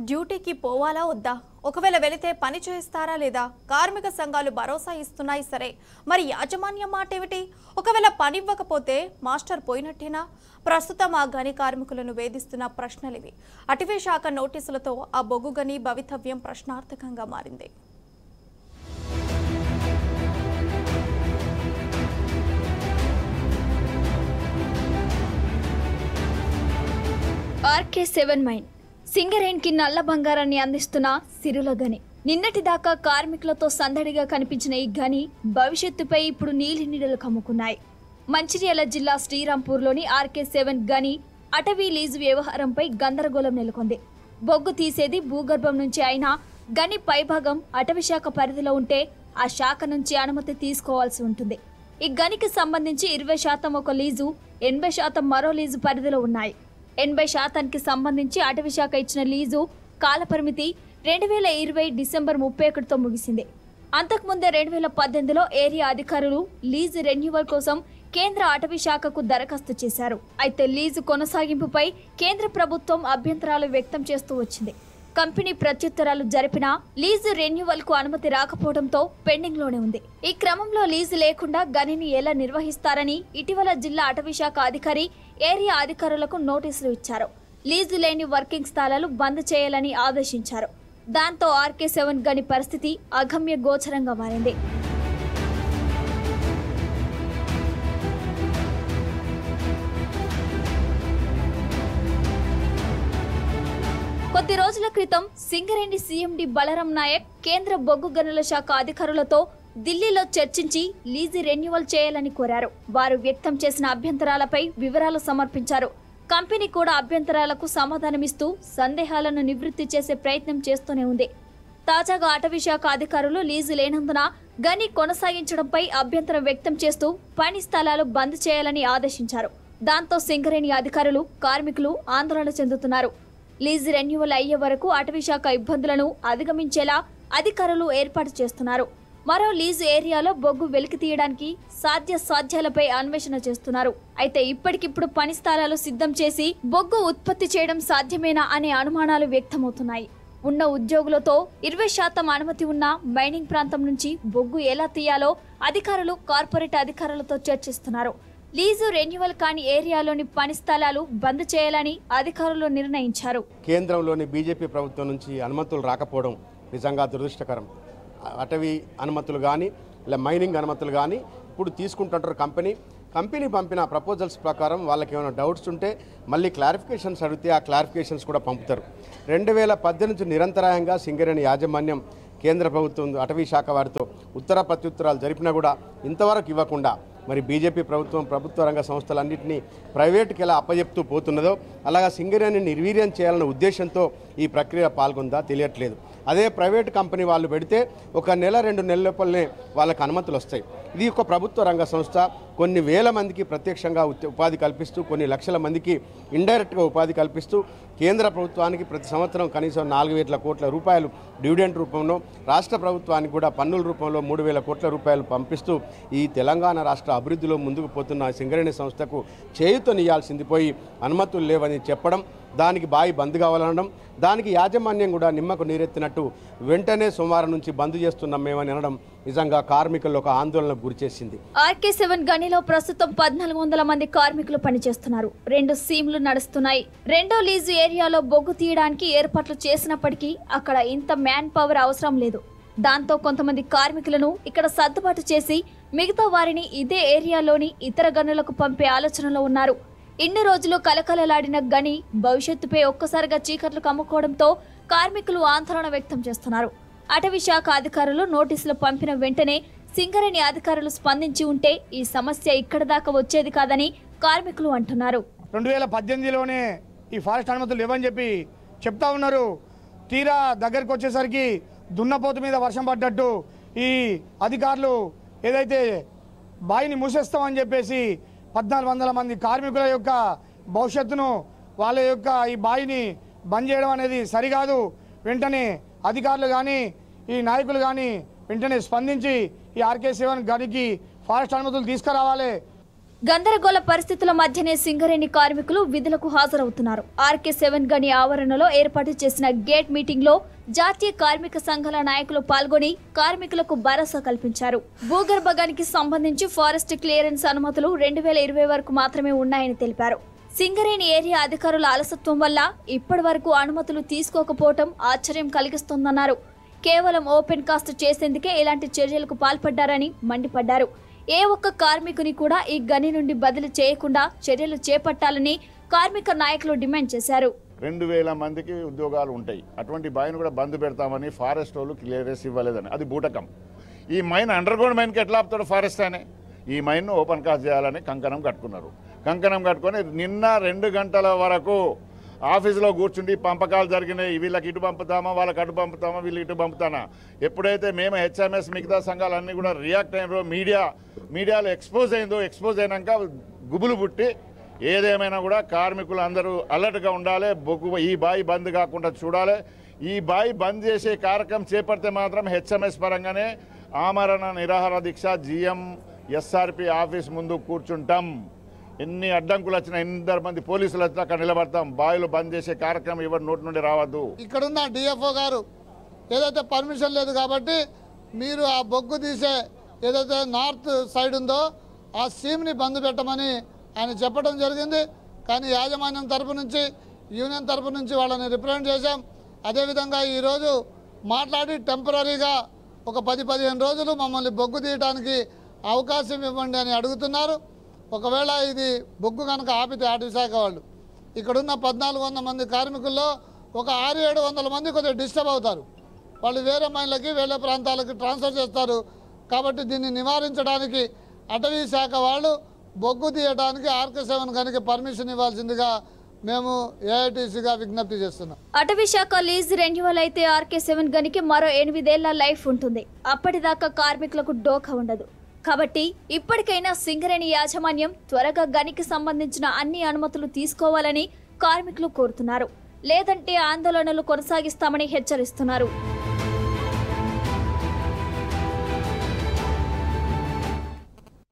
డ్యూటీకి పోవాలా వద్దా? ఒకవేళ వెళితే పని చేస్తారా లేదా? కార్మిక సంఘాలు భరోసా ఇస్తున్నాయి సరే, మరి యాజమాన్యం మాట ఏమిటి? ఒకవేళ పని ఇవ్వకపోతే మాస్టర్ పోయినట్టేనా? ప్రస్తుతం ఆ గని కార్మికులను వేధిస్తున్న ప్రశ్నలివి. అటవీ శాఖ నోటీసులతో ఆ బొగ్గు గని భవితవ్యం ప్రశ్నార్థకంగా మారింది. RK7 మైన్ సింగరేణికి నల్ల బంగారాన్ని అందిస్తున్న సిరుల గని. నిన్నటిదాకా కార్మికులతో సందడిగా కనిపించిన ఈ గని భవిష్యత్తుపై ఇప్పుడు నీలి నీడలు కమ్ముకున్నాయి. మంచిర్యాల జిల్లా శ్రీరాంపూర్లోని RK7 గని అటవీ లీజు వ్యవహారంపై గందరగోళం నెలకొంది. బొగ్గు తీసేది భూగర్భం నుంచి అయినా గని పైభాగం అటవీ శాఖ పరిధిలో ఉంటే ఆ శాఖ నుంచి అనుమతి తీసుకోవాల్సి ఉంటుంది. ఈ గనికి సంబంధించి 20% ఒక లీజు, 80% మరో లీజు పరిధిలో ఉన్నాయి. 80%కి సంబంధించి అటవీ శాఖ ఇచ్చిన లీజు కాలపరిమితి 2020 డిసెంబర్ 31తో ముగిసింది. అంతకుముందే 2018లో ఏరియా అధికారులు లీజు రెన్యువల్ కోసం కేంద్ర అటవీ శాఖకు దరఖాస్తు చేశారు. అయితే లీజు కొనసాగింపుపై కేంద్ర ప్రభుత్వం అభ్యంతరాలు వ్యక్తం చేస్తూ వచ్చింది. కంపెనీ ప్రత్యుత్తరాలు జరిపినా లీజు రెన్యువల్ కు అనుమతి రాకపోవడంతో పెండింగ్ లోనే ఉంది. ఈ క్రమంలో లీజు లేకుండా గనిని ఎలా నిర్వహిస్తారని ఇటీవల జిల్లా అటవీ శాఖ అధికారి ఏరియా అధికారులకు నోటీసులు ఇచ్చారు. లీజు లేని వర్కింగ్ స్థలాలు బంద్ చేయాలని ఆదేశించారు. దాంతో RK7 గని పరిస్థితి అగమ్య గోచరంగా మారింది. కొద్ది రోజుల క్రితం సింగరేణి CMD బలరాం నాయక్ కేంద్ర బొగ్గు గనుల శాఖ అధికారులతో ఢిల్లీలో చర్చించి లీజు రెన్యువల్ చేయాలని కోరారు. వారు వ్యక్తం చేసిన అభ్యంతరాలపై వివరాలు సమర్పించారు. కంపెనీ కూడా అభ్యంతరాలకు సమాధానమిస్తూ సందేహాలను నివృత్తి చేసే ప్రయత్నం చేస్తూనే ఉంది. తాజాగా అటవీ శాఖ అధికారులు లీజు లేనందున గని కొనసాగించడంపై అభ్యంతరం వ్యక్తం చేస్తూ పని స్థలాలు బంద్ చేయాలని ఆదేశించారు. దాంతో సింగరేణి అధికారులు, కార్మికులు ఆందోళన చెందుతున్నారు. లీజు రెన్యువల్ అయ్యే వరకు అటవీ శాఖ ఇబ్బందులను అధిగమించేలా అధికారులు ఏర్పాటు చేస్తున్నారు. మరో లీజు ఏరియాలో బొగ్గు వెలికి తీయడానికి సాధ్యాలపై అన్వేషణ చేస్తున్నారు. అయితే ఇప్పటికిప్పుడు పని స్థలాలు సిద్ధం చేసి బొగ్గు ఉత్పత్తి చేయడం సాధ్యమేనా అనే అనుమానాలు వ్యక్తమవుతున్నాయి. ఉన్న ఉద్యోగులతో 20% అనుమతి ఉన్న మైనింగ్ ప్రాంతం నుంచి బొగ్గు ఎలా తీయాలో అధికారులు కార్పొరేట్ అధికారులతో చర్చిస్తున్నారు. లీజు రెన్యువల్ కాని ఏరియాలోని పని స్థలాలు బంద్ చేయాలని అధికారులు నిర్ణయించారు. కేంద్రంలోని బీజేపీ ప్రభుత్వం నుంచి అనుమతులు రాకపోవడం నిజంగా దురదృష్టకరం. అటవీ అనుమతులు కానీ ఇలా మైనింగ్ అనుమతులు కానీ ఇప్పుడు తీసుకుంటుంటారు. కంపెనీ పంపిన ప్రపోజల్స్ ప్రకారం వాళ్ళకి ఏమైనా డౌట్స్ ఉంటే మళ్ళీ క్లారిఫికేషన్స్ అడిగితే ఆ క్లారిఫికేషన్స్ కూడా పంపుతారు. 2018 నుంచి నిరంతరాయంగా సింగరేణి యాజమాన్యం కేంద్ర ప్రభుత్వం అటవీ శాఖ వారితో ఉత్తర ప్రత్యుత్తరాలు జరిపినా కూడా ఇంతవరకు ఇవ్వకుండా మరి బీజేపీ ప్రభుత్వ రంగ సంస్థలన్నింటినీ ప్రైవేటుకి ఎలా అప్పచెప్తూ పోతున్నదో అలాగా సింగరేణిని నిర్వీర్యం చేయాలన్న ఉద్దేశంతో ఈ ప్రక్రియ పాల్గొందా తెలియట్లేదు. అదే ప్రైవేట్ కంపెనీ వాళ్ళు పెడితే 1 నెల 2 నెలల లోపలనే వాళ్ళకి అనుమతులు వస్తాయి. ఇది ఒక ప్రభుత్వ రంగ సంస్థ కొన్ని వేల మందికి ప్రత్యక్షంగా ఉపాధి కల్పిస్తూ కొన్ని లక్షల మందికి ఇండైరెక్ట్గా ఉపాధి కల్పిస్తూ కేంద్ర ప్రభుత్వానికి ప్రతి సంవత్సరం కనీసం 4,000 కోట్ల రూపాయలు డివిడెండ్ రూపంలో, రాష్ట్ర ప్రభుత్వానికి కూడా పన్నుల రూపంలో 3,000 కోట్ల రూపాయలు పంపిస్తూ ఈ తెలంగాణ రాష్ట్ర అభివృద్ధిలో ముందుకు పోతున్న సింగరేణి సంస్థకు చేయూతనియాల్సింది పోయి అనుమతులు లేవని చెప్పడం, దానికి బాయి బంద్ కావాలనడం, దానికి యాజమాన్యం కూడా నిమ్మకు నీరెత్తినట్టు వెంటనే సోమవారం నుంచి బంద్ చేస్తున్నాం మేమని అనడం నిజంగా కార్మికుల్లో ఒక ఆందోళనకు గురిచేసింది. RK7 గనిలో ప్రస్తుతం 1,400 మంది కార్మికులు పనిచేస్తున్నారు. 2 సీమ్లు నడుస్తున్నాయి. రెండో లీజు ఏరియాలో బొగ్గు తీయడానికి ఏర్పాట్లు చేసినప్పటికీ అక్కడ ఇంత మ్యాన్ పవర్ అవసరం లేదు. దాంతో కొంతమంది కార్మికులను ఇక్కడ సర్దుబాటు చేసి మిగతా వారిని ఇదే ఏరియాలోని ఇతర గనులకు పంపే ఆలోచనలో ఉన్నారు. ఇన్ని రోజులు కలకలలాడిన గని భవిష్యత్తుపై ఒక్కసారిగా చీకట్లు కమ్ముకోవడంతో కార్మికులు ఆందోళన వ్యక్తం చేస్తున్నారు. అటవీ శాఖ అధికారులు నోటీసులు పంపిన వెంటనే సింగరేణి అధికారులు స్పందించి ఉంటే ఈ సమస్య ఇక్కడ దాకా వచ్చేది కాదని కార్మికులు అంటున్నారు. 2018లోనే ఈ ఫారెస్ట్ అనుమతులు లేవని చెప్పి చెప్తా ఉన్నారు. తీరా దగ్గరికి వచ్చేసరికి దున్నపోతు మీద వర్షం పడ్డట్టు ఈ అధికారులు ఏదైతే బాయిని మూసేస్తామని చెప్పేసి 1,400 మంది కార్మికుల యొక్క భవిష్యత్తును, వాళ్ళ యొక్క ఈ బాయిని బంద్ చేయడం అనేది సరికాదు. వెంటనే అధికారులు కానీ ఈ నాయకులు కానీ వెంటనే స్పందించి ఈ RK7 గనికి ఫారెస్ట్ అనుమతులు తీసుకురావాలి. గందరగోళ పరిస్థితుల మధ్యనే సింగరేణి కార్మికులు విధులకు హాజరవుతున్నారు. RK7 గని ఆవరణలో ఏర్పాటు చేసిన గేట్ మీటింగ్ లో జాతీయ కార్మిక సంఘాల నాయకులు పాల్గొని కార్మికులకు భరోసా కల్పించారు. భూగర్భ గనికి సంబంధించి ఫారెస్ట్ క్లియరెన్స్ అనుమతులు 2020 వరకు మాత్రమే ఉన్నాయని తెలిపారు. సింగరేణి ఏరియా అధికారుల అలసత్వం వల్ల ఇప్పటి వరకు అనుమతులు తీసుకోకపోవటం ఆశ్చర్యం కలిగిస్తోందన్నారు. కేవలం ఓపెన్ కాస్ట్ చేసేందుకే ఇలాంటి చర్యలకు పాల్పడ్డారని మండిపడ్డారు. ఏ ఒక్క కార్మికుని కూడా ఈ గని నుండి బదిలీ చేయకుండా చర్యలు చేపట్టాలని కార్మిక నాయకులు డిమాండ్ చేశారు. 2000 మందికి ఉద్యోగాలు ఉంటాయి. అటువంటి మైన్ కూడా బంద్ పెడతామని ఫారెస్ట్ వాళ్ళు క్లియరెన్స్ ఇవ్వలేదని, అది బూటకం. ఈ మైన్ అండర్ గ్రౌండ్ మైన్కి ఎట్లా ఆపుతాడు ఫారెస్ట్ అనే? ఈ మైన్ను ఓపెన్ కాస్ట్ చేయాలని కంకణం కట్టుకున్నారు. కంకణం కట్టుకొని నిన్న 2 గంటల వరకు ఆఫీసులో కూర్చుండి పంపకాలు జరిగినాయి, వీళ్ళకి ఇటు పంపుతామా, వాళ్ళకి అటు పంపుతామా, వీళ్ళు ఇటు పంపుతానా. ఎప్పుడైతే మేము HMS మిగతా సంఘాలన్నీ కూడా రియాక్ట్ అయినారో, మీడియాలో ఎక్స్పోజ్ అయినాక గుబులు పుట్టి ఏదేమైనా కూడా కార్మికులు అందరూ అలర్ట్గా ఉండాలి. ఈ బాయి బంద్ కాకుండా చూడాలి. ఈ బాయి బంద్ చేసే కార్యక్రమం చేపడితే మాత్రం HMS పరంగానే ఆమరణ నిరాహార దీక్ష GM SRP ఆఫీస్ ముందు కూర్చుంటాం. ఎన్ని అడ్డంకులు వచ్చినా, 8 మంది పోలీసులు వచ్చినా అక్కడ నిలబడతాం. బాయిలు బంద్ చేసే కార్యక్రమం ఎవరి నోటి నుండి రావద్దు. ఇక్కడున్న DFO గారు ఏదైతే పర్మిషన్ లేదు కాబట్టి మీరు ఆ బొగ్గు తీసే ఏదైతే నార్త్ సైడ్ ఉందో ఆ సీమ్ని బంద్ పెట్టమని ఆయన చెప్పడం జరిగింది. కానీ యాజమాన్యం తరపు నుంచి, యూనియన్ తరపు నుంచి వాళ్ళని రిప్రజెంట్ చేశాం. అదేవిధంగా ఈరోజు మాట్లాడి టెంపరీగా ఒక 10-15 రోజులు మమ్మల్ని బొగ్గు తీయడానికి అవకాశం ఇవ్వండి అని అడుగుతున్నారు. ఒకవేళ ఇది బొగ్గు కనుక ఆపితే అటవీ శాఖ వాళ్ళు ఇక్కడున్న 1400 మంది కార్మికుల్లో ఒక 600-700 మంది కొద్దిగా డిస్టర్బ్ అవుతారు. వాళ్ళు వేరే మైన్లకి, వేరే ప్రాంతాలకి ట్రాన్స్ఫర్ చేస్తారు. కాబట్టి దీన్ని నివారించడానికి అటవీ శాఖ వాళ్ళు బొగ్గు తీయడానికి RK7 గనికి పర్మిషన్ ఇవ్వాల్సిందిగా మేము AITCగా విజ్ఞప్తి చేస్తున్నాం. అటవీ శాఖ లీజ్ రెన్యువల్ అయితే RK7 గనికి మరో 8 ఏళ్ల లైఫ్ ఉంటుంది. అప్పటిదాకా కార్మికులకు డోకా ఉండదు. కాబట్టి ఇప్పటికైనా సింగరేణి యాజమాన్యం త్వరగా గనికి సంబంధించిన అన్ని అనుమతులు తీసుకోవాలని కార్మికులు కోరుతున్నారు. లేదంటే ఆందోళనలు కొనసాగిస్తామని హెచ్చరిస్తున్నారు.